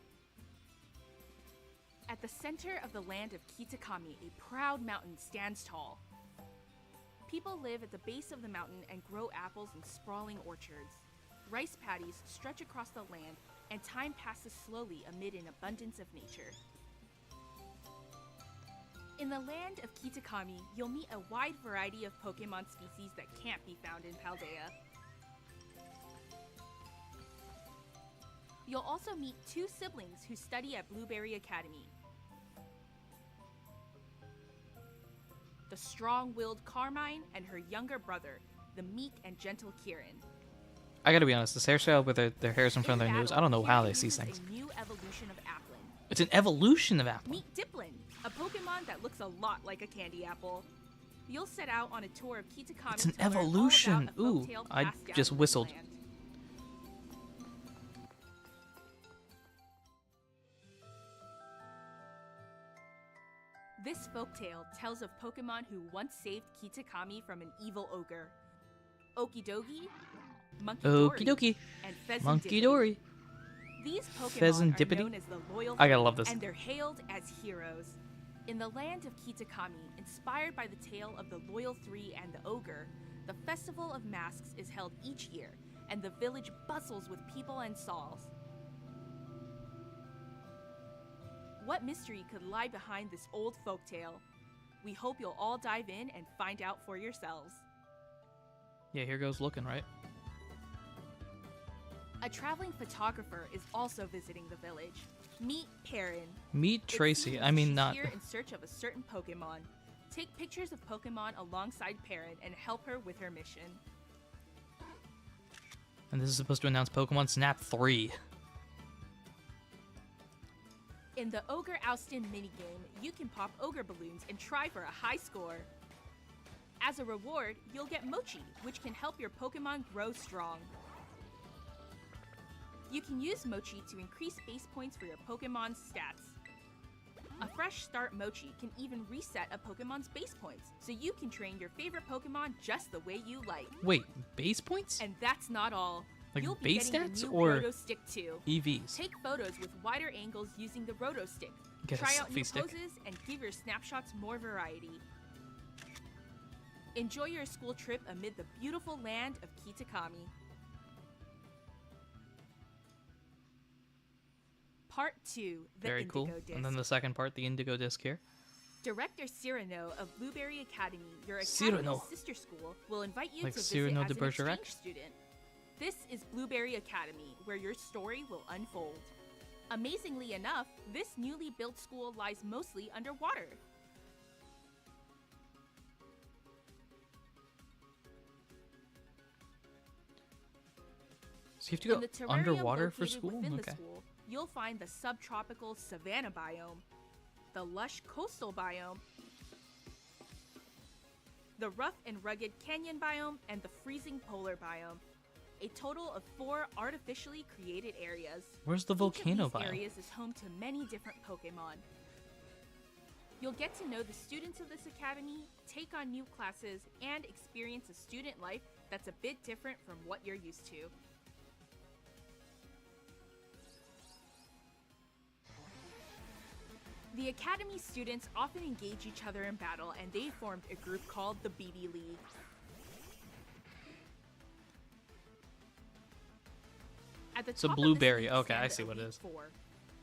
At the center of the land of Kitakami, a proud mountain stands tall. People live at the base of the mountain and grow apples in sprawling orchards. Rice paddies stretch across the land, and time passes slowly amid an abundance of nature. In the land of Kitakami, you'll meet a wide variety of Pokemon species that can't be found in Paldea. You'll also meet two siblings who study at Blueberry Academy. The strong-willed Carmine and her younger brother, the meek and gentle Kieran. I gotta be honest, this hairstyle with their hairs in front of their nose, I don't know how they see Kieran things. uses a new evolution of Applin. It's an evolution of Apple. Meet Diplin, a Pokemon that looks a lot like a candy apple. You'll set out on a tour of Kitakami. It's an to learn all evolution. about a Ooh, folktale I passed down just in this whistled. land. This folktale tells of Pokemon who once saved Kitakami from an evil ogre. Okidogi, Okie dokie. and Pheasantipity. Monkey Dory. These Pokemon are Pheasantipity? known as the loyal I gotta Few, love this. and they're hailed as heroes. In the land of Kitakami, inspired by the tale of the Loyal Three and the Ogre, the Festival of Masks is held each year, and the village bustles with people and stalls. What mystery could lie behind this old folktale? We hope you'll all dive in and find out for yourselves. Yeah, here goes looking, right? A traveling photographer is also visiting the village. Meet Perrin. Meet It Tracy. seems I mean, she's not. here in search of a certain Pokemon. Take pictures of Pokemon alongside Perrin and help her with her mission. And this is supposed to announce Pokemon Snap 3. In the Ogre Oustin minigame, you can pop Ogre balloons and try for a high score. As a reward, you'll get Mochi, which can help your Pokemon grow strong. You can use Mochi to increase base points for your Pokemon's stats. A fresh start Mochi can even reset a Pokemon's base points, so you can train your favorite Pokemon just the way you like. Wait, base points? And that's not all. Like You'll be base getting stats the new or Roto Stick too. EVs? Take photos with wider angles using the Roto Stick. Get a Try out new selfie stick. poses and give your snapshots more variety. Enjoy your school trip amid the beautiful land of Kitakami. Part 2, the Very Indigo cool. Disc. And then the second part, the Indigo Disc here. Director Cyrano of Blueberry Academy, your Cyrano. academy's sister school, will invite you Like to visit Cyrano as de an Bergerac? exchange student. This is Blueberry Academy, where your story will unfold. Amazingly enough, this newly built school lies mostly underwater. So you have to In the go terrarium underwater for located school? within the Okay. school, you'll find the subtropical savanna biome, the lush coastal biome, the rough and rugged canyon biome, and the freezing polar biome. A total of 4 artificially created areas. Where's the volcano Each of these biome? areas is home to many different Pokemon. You'll get to know the students of this academy, take on new classes, and experience a student life that's a bit different from what you're used to. The Academy students often engage each other in battle, and they formed a group called the BB League. At the So top of this Blueberry, league okay, I stand see the what it Elite is. Four.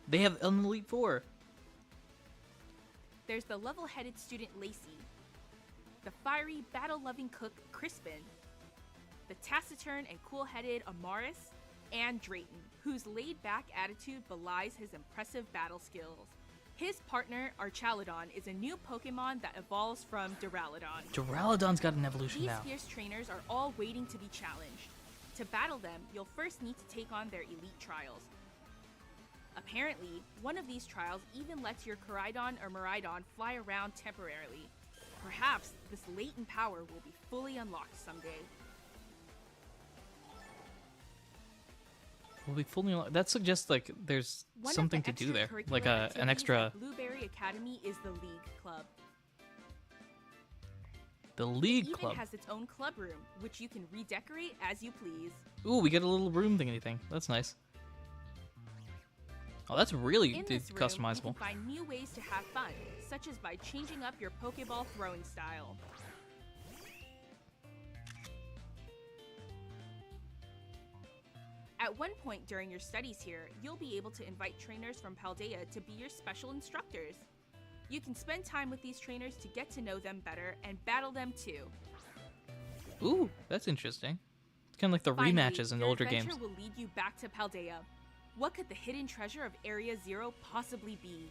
They have an Elite Four. There's the level-headed student Lacey, the fiery, battle-loving cook Crispin, the taciturn and cool-headed Amaris, and Drayton, whose laid-back attitude belies his impressive battle skills. His partner, Archaludon, is a new Pokemon that evolves from Duraludon. Duraludon's got an evolution These now. fierce trainers are all waiting to be challenged. To battle them, you'll first need to take on their elite trials. Apparently, one of these trials even lets your Koraidon or Miraidon fly around temporarily. Perhaps this latent power will be fully unlocked someday. Will be fully. That suggests like there's One something of the to do there, extracurricular like an activities extra. at Blueberry Academy is the League Club. The League It even Club. has its own club room, which you can redecorate as you please. Ooh, we get a little room thingy thing. That's nice. Oh, that's really In this room, you can customizable. find new ways to have fun, such as by changing up your Pokeball throwing style. At one point during your studies here, you'll be able to invite trainers from Paldea to be your special instructors. You can spend time with these trainers to get to know them better and battle them too. Ooh, that's interesting. It's kind of like the Finally, rematches in your older adventure games. will lead you back to Paldea. What could the hidden treasure of Area Zero possibly be?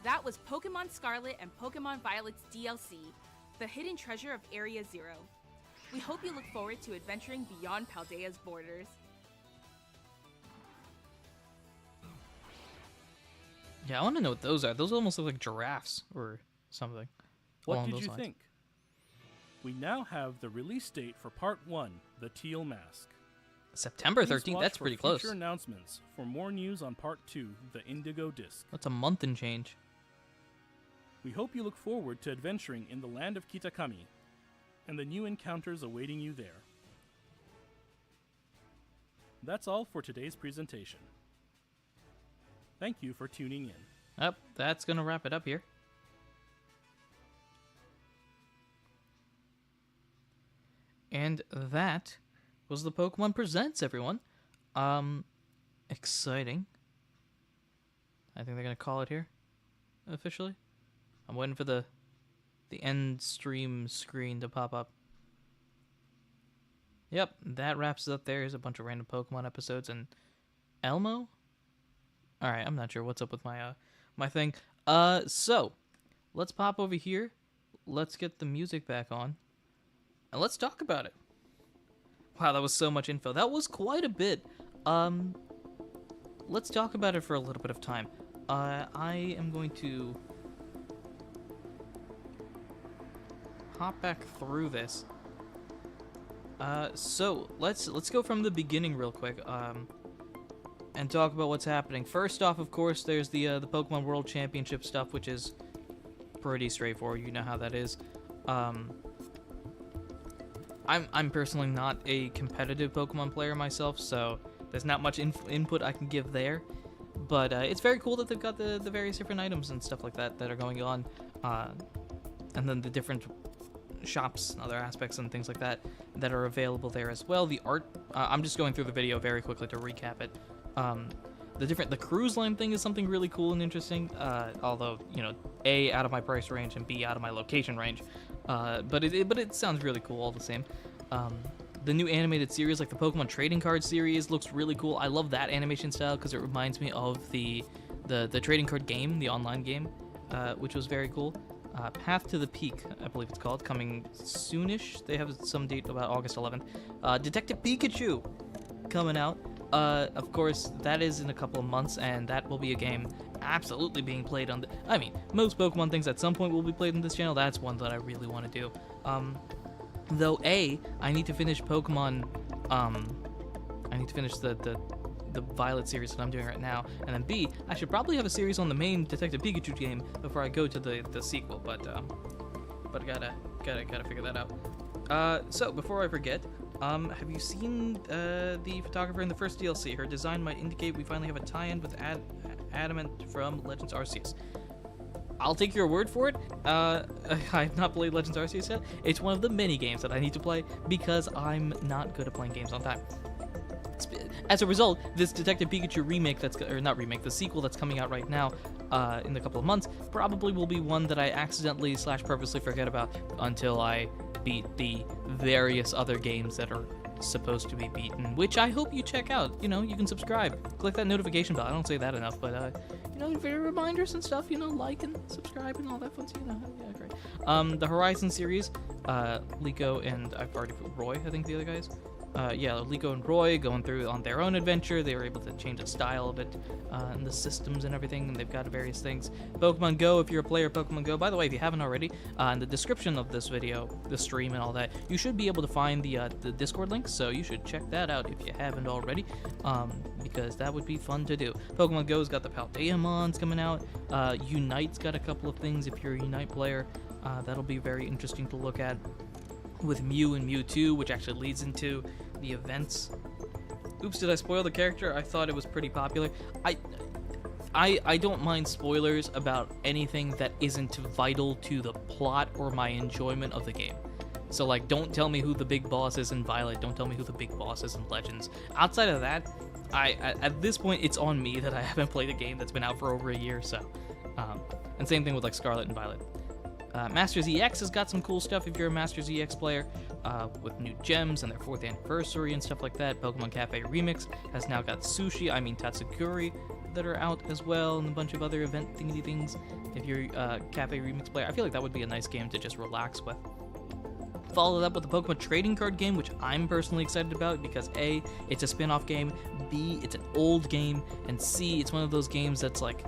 That was Pokemon Scarlet and Pokemon Violet's DLC, The Hidden Treasure of Area Zero. We hope you look forward to adventuring beyond Paldea's borders. Yeah, I want to know what those are. Those almost look like giraffes or something. What along did those you lines. think? We now have the release date for Part 1, The Teal Mask. September Please 13th. watch That's for pretty close. future announcements for more news on Part 2, The Indigo Disc. That's a month and change. We hope you look forward to adventuring in the land of Kitakami and the new encounters awaiting you there. That's all for today's presentation. Thank you for tuning in. Yep, that's going to wrap it up here. And that was the Pokemon Presents, everyone. Exciting. I think they're going to call it here, officially. I'm waiting for the end stream screen to pop up. Yep, that wraps it up there. Here's a bunch of random Pokemon episodes and Elmo? Alright, I'm not sure what's up with my my thing. So let's pop over here. Let's get the music back on. And let's talk about it. Wow, that was so much info. That was quite a bit. Let's talk about it for a little bit of time. I am going to hop back through this. So let's go from the beginning real quick, and talk about what's happening. First off, of course, there's the Pokemon World Championship stuff, which is pretty straightforward. You know how that is. I'm personally not a competitive Pokemon player myself, so there's not much input I can give there. But it's very cool that they've got the various different items and stuff like that that are going on, and then the different shops and other aspects and things like that that are available there as well. The art, I'm just going through the video very quickly to recap it. The cruise line thing is something really cool and interesting, although, you know, A, out of my price range, and B, out of my location range. But it sounds really cool all the same. The new animated series, like the Pokemon Trading Card series, looks really cool. I love that animation style because it reminds me of the trading card game, the online game, which was very cool. Path to the Peak, I believe it's called, coming soonish. They have some date about August 11th. Detective Pikachu coming out. Of course, that is in a couple of months, and that will be a game absolutely being played on I mean, most Pokemon things at some point will be played on this channel. That's one that I really want to do. Though, A, I need to finish Pokemon, I need to finish the Violet series that I'm doing right now, and then B, I should probably have a series on the main Detective Pikachu game before I go to the sequel, but gotta figure that out. So, before I forget, have you seen the photographer in the first DLC? Her design might indicate we finally have a tie-in with Adamant from Legends Arceus. I'll take your word for it. I have not played Legends Arceus yet. It's one of the many games that I need to play because I'm not good at playing games on time. As a result, this Detective Pikachu remake the sequel that's coming out right now, in a couple of months, probably will be one that I accidentally / purposely forget about until I beat the various other games that are supposed to be beaten, which I hope you check out. You know, you can subscribe, click that notification bell. I don't say that enough, but you know, for reminders and stuff, you know, like and subscribe and all that fun stuff. You know, yeah, great. The Horizon series, Liko and I've already put Roy, I think the other guys. Yeah, Liko and Roy going through on their own adventure. They were able to change the style of it, and the systems and everything, and they've got various things. Pokemon Go, if you're a player of Pokemon Go, by the way, if you haven't already, in the description of this video, the stream and all that, you should be able to find the Discord link, so you should check that out if you haven't already, because that would be fun to do. Pokemon Go's got the Paldeamons coming out. Unite's got a couple of things if you're a Unite player. That'll be very interesting to look at. With Mew and Mewtwo, which actually leads into the events. Oops, did I spoil the character? I thought it was pretty popular. I don't mind spoilers about anything that isn't vital to the plot or my enjoyment of the game. So, like, don't tell me who the big boss is in Violet. Don't tell me who the big boss is in Legends. Outside of that, at this point, it's on me that I haven't played a game that's been out for over a year. So, and same thing with like Scarlet and Violet. Masters EX has got some cool stuff if you're a Masters EX player, with new gems and their 4th anniversary and stuff like that. Pokemon Cafe Remix has now got Tatsuguri that are out as well, and a bunch of other event thingy things. If you're a Cafe Remix player, I feel like that would be a nice game to just relax with. Followed up with the Pokemon Trading Card game, which I'm personally excited about because A, it's a spin-off game, B, it's an old game, and C, it's one of those games that's like,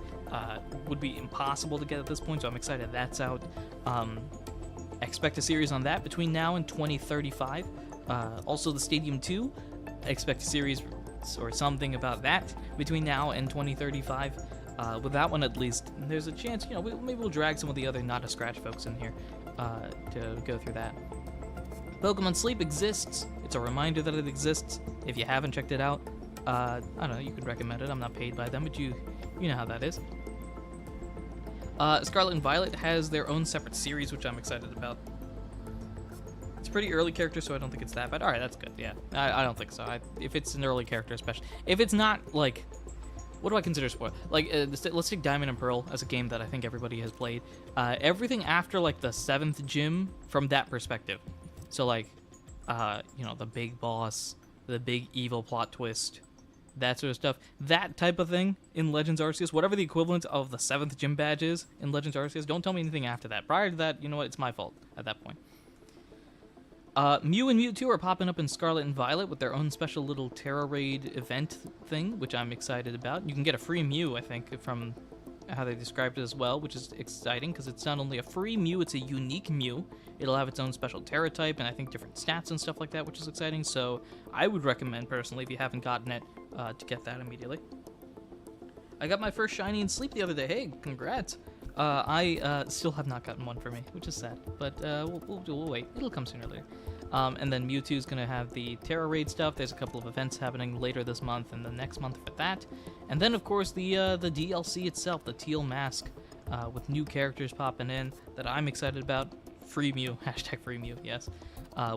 would be impossible to get at this point, so I'm excited that's out. Expect a series on that between now and 2035. Also, the Stadium 2, expect a series or something about that between now and 2035. With that one, at least, there's a chance, you know, maybe we'll drag some of the other not-a-scratch folks in here to go through that. Pokemon Sleep exists. It's a reminder that it exists. If you haven't checked it out, I don't know, you could recommend it. I'm not paid by them, but you know how that is. Scarlet and Violet has their own separate series, which I'm excited about. It's a pretty early character, so I don't think it's that bad. Alright, that's good, yeah. I don't think so. If it's an early character, especially. If it's not, like... What do I consider spoil? Like, let's take Diamond and Pearl as a game that I think everybody has played. Everything after, like, the 7th gym, from that perspective. So, like, you know, the big boss, the big evil plot twist, that sort of stuff. That type of thing in Legends Arceus, whatever the equivalent of the 7th gym badge is in Legends Arceus, don't tell me anything after that. Prior to that, you know what, it's my fault at that point. Mew and Mewtwo are popping up in Scarlet and Violet with their own special little Terra Raid event thing, which I'm excited about. You can get a free Mew, I think, from how they described it as well, which is exciting because it's not only a free Mew, it's a unique Mew. It'll have its own special Terra type and I think different stats and stuff like that, which is exciting. So I would recommend personally, if you haven't gotten it, to get that immediately. I got my first shiny in Sleep the other day. Hey, congrats. I still have not gotten one for me, which is sad, but we'll wait. It'll come sooner or later. And then Mewtwo's going to have the Terra Raid stuff. There's a couple of events happening later this month and the next month for that. And then, of course, the DLC itself, the Teal Mask, with new characters popping in that I'm excited about. Free Mew, hashtag free Mew, yes.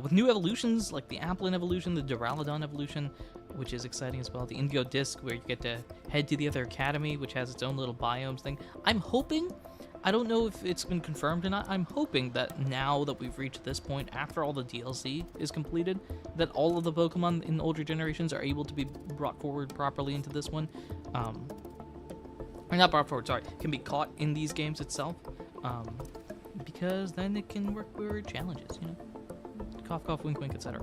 With new evolutions, like the Applin evolution, the Duraludon evolution, which is exciting as well. The Indigo Disc, where you get to head to the other academy, which has its own little biomes thing. I'm hoping, I don't know if it's been confirmed or not, I'm hoping that now that we've reached this point, after all the DLC is completed, that all of the Pokemon in older generations are able to be brought forward properly into this one. Or not brought forward, sorry, can be caught in these games itself. Because then it can work with challenges, you know? Cough, cough, wink, wink, etc.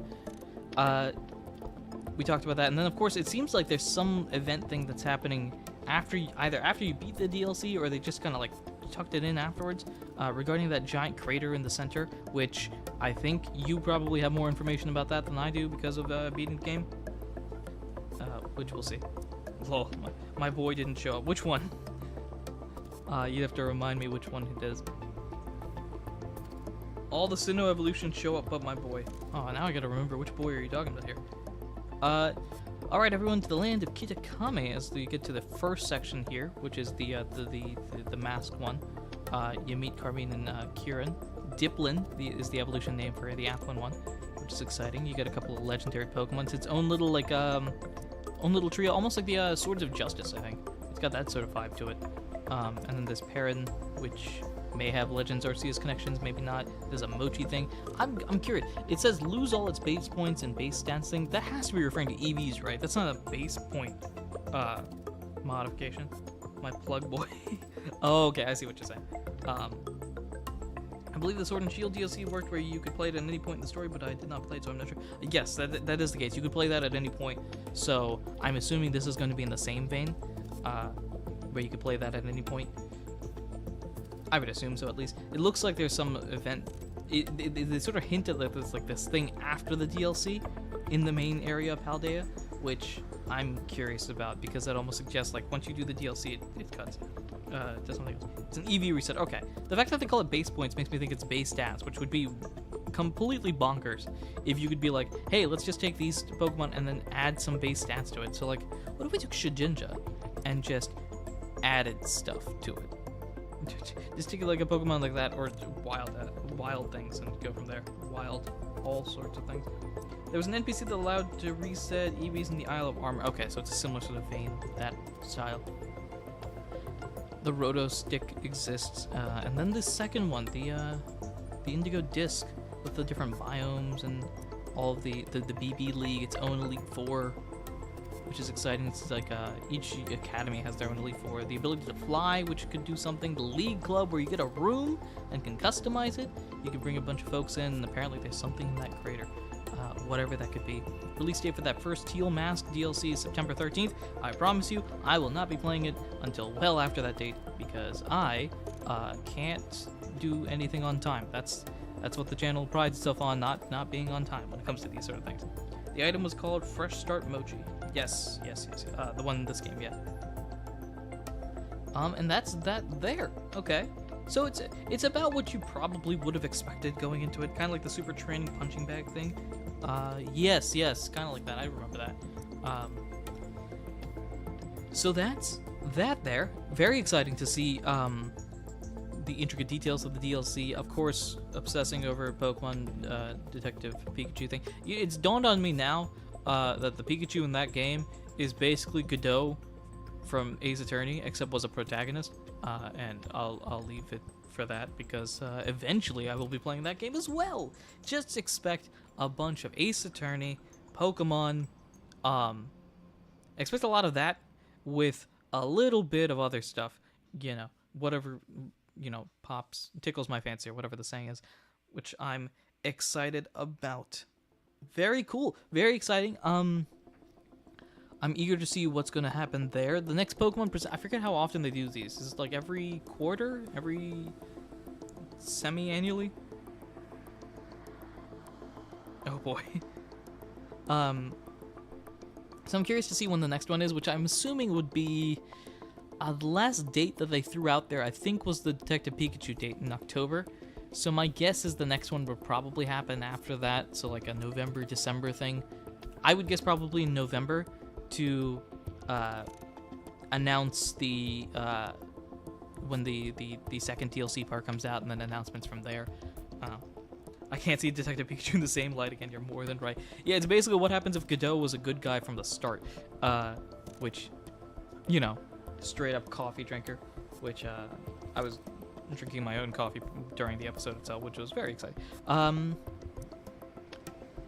We talked about that, and then of course it seems like there's some event thing that's happening either after you beat the DLC or they just kind of like tucked it in afterwards, regarding that giant crater in the center, which I think you probably have more information about that than I do because of beating the game, which we'll see. Lol, my boy didn't show up. Which one? You'd have to remind me which one it is. All the Sinnoh evolutions show up but my boy. Oh, now I gotta remember which boy are you talking about here. Alright everyone, to the land of Kitakami as you get to the first section here, which is the mask one. You meet Carmine and Kieran. Diplin is the evolution name for the Applin one, which is exciting. You get a couple of legendary Pokemon. It's its own little like own little trio, almost like the Swords of Justice, I think. It's got that sort of vibe to it. And then there's Perrin, which may have Legends Arceus connections, maybe not. There's a Mochi thing. I'm curious. It says lose all its base points and base stats thing. That has to be referring to EVs, right? That's not a base point modification. My plug boy. Oh, okay, I see what you're saying. I believe the Sword and Shield DLC worked where you could play it at any point in the story, but I did not play it, so I'm not sure. Yes, that is the case. You could play that at any point. So I'm assuming this is going to be in the same vein, where you could play that at any point. I would assume so, at least. It looks like there's some event. They sort of hinted that there's like this thing after the DLC in the main area of Paldea, which I'm curious about because that almost suggests like once you do the DLC, it cuts. Does something else. It's an EV reset. Okay. The fact that they call it base points makes me think it's base stats, which would be completely bonkers if you could be like, hey, let's just take these Pokemon and then add some base stats to it. So like, what if we took Shedinja and just added stuff to it? Just take like a Pokemon like that, or wild things, and go from there. Wild, all sorts of things. There was an NPC that allowed to reset EVs in the Isle of Armor. Okay, so it's a similar sort of vein, that style. The Roto Stick exists, and then the second one, the Indigo Disc, with the different biomes and all of the BB League, its own Elite Four, which is exciting. It's like each academy has their own Elite Four. The ability to fly, which could do something. The League Club, where you get a room and can customize it. You can bring a bunch of folks in, and apparently there's something in that crater. Whatever that could be. Release date for that first Teal Mask DLC is September 13th. I promise you, I will not be playing it until well after that date, because I can't do anything on time. That's what the channel prides itself on, not being on time when it comes to these sort of things. The item was called Fresh Start Mochi. Yes. The one in this game, yeah. And that's that there. Okay. So it's about what you probably would have expected going into it, kind of like the Super Training punching bag thing. Yes, kind of like that. I remember that. So that's that there. Very exciting to see the intricate details of the DLC. Of course, obsessing over Pokemon Detective Pikachu thing. It's dawned on me now that the Pikachu in that game is basically Godot from Ace Attorney, except was a protagonist, and I'll leave it for that because eventually I will be playing that game as well. Just expect a bunch of Ace Attorney, Pokemon, expect a lot of that with a little bit of other stuff, you know, whatever, you know, tickles my fancy or whatever the saying is, which I'm excited about. Very cool, very exciting. I'm eager to see what's going to happen there. The next Pokemon I forget how often they do these. Is it like every quarter? Every semi-annually? Oh boy. So I'm curious to see when the next one is, which I'm assuming would be the last date that they threw out there, I think, was the Detective Pikachu date in October. So my guess is the next one will probably happen after that, so like a November, December thing. I would guess probably in November to announce the when the second DLC part comes out, and then announcements from there. I can't see Detective Pikachu in the same light again. You're more than right. Yeah, it's basically what happens if Godot was a good guy from the start, which, you know, straight up coffee drinker, which I was drinking my own coffee during the episode itself, which was very exciting.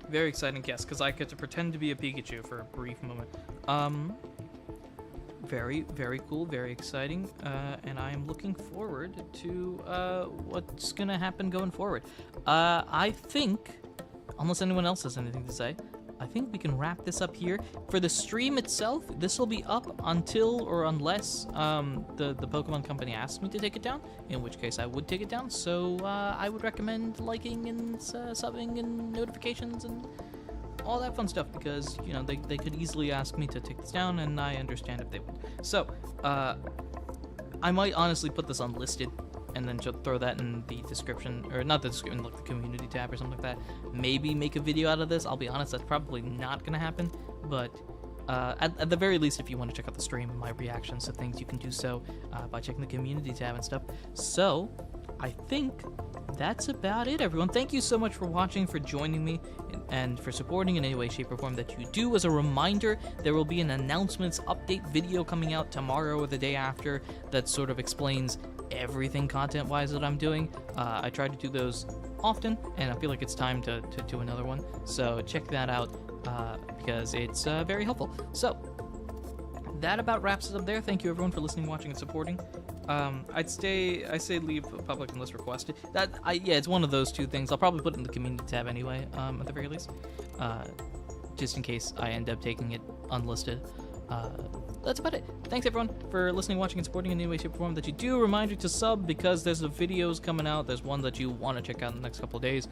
Very exciting guess, because I get to pretend to be a Pikachu for a brief moment. Very, very cool, very exciting, and I am looking forward to what's gonna happen going forward. I think, unless anyone else has anything to say, I think we can wrap this up here. For the stream itself, this will be up until or unless the Pokemon Company asks me to take it down, in which case I would take it down. So I would recommend liking and subbing and notifications and all that fun stuff, because, you know, they could easily ask me to take this down, and I understand if they would. So, I might honestly put this unlisted, and then just throw that in the description, or not the description, like the community tab or something like that. Maybe make a video out of this. I'll be honest, that's probably not going to happen, but at the very least, if you want to check out the stream and my reactions to things, you can do so by checking the community tab and stuff. So, I think that's about it, everyone. Thank you so much for watching, for joining me, and for supporting in any way, shape, or form that you do. As a reminder, there will be an announcements update video coming out tomorrow or the day after that sort of explains everything content-wise that I'm doing. I try to do those often, and I feel like it's time to do another one. So check that out because it's very helpful. So that about wraps it up there. Thank you everyone for listening, watching, and supporting. I say leave public unless requested. Yeah, it's one of those two things. I'll probably put it in the community tab anyway, at the very least, just in case I end up taking it unlisted. That's about it. Thanks everyone for listening, watching, and supporting in any way, shape, or form that you do. Reminder to sub, because there's the videos coming out. There's one that you want to check out in the next couple of days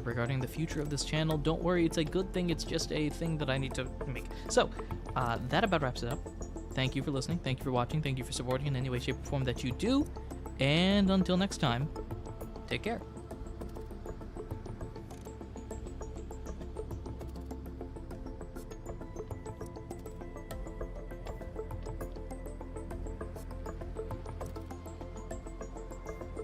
regarding the future of this channel. Don't worry, it's a good thing. It's just a thing that I need to make. So that about wraps it up. Thank you for listening. Thank you for watching. Thank you for supporting in any way, shape, or form that you do. And until next time, take care.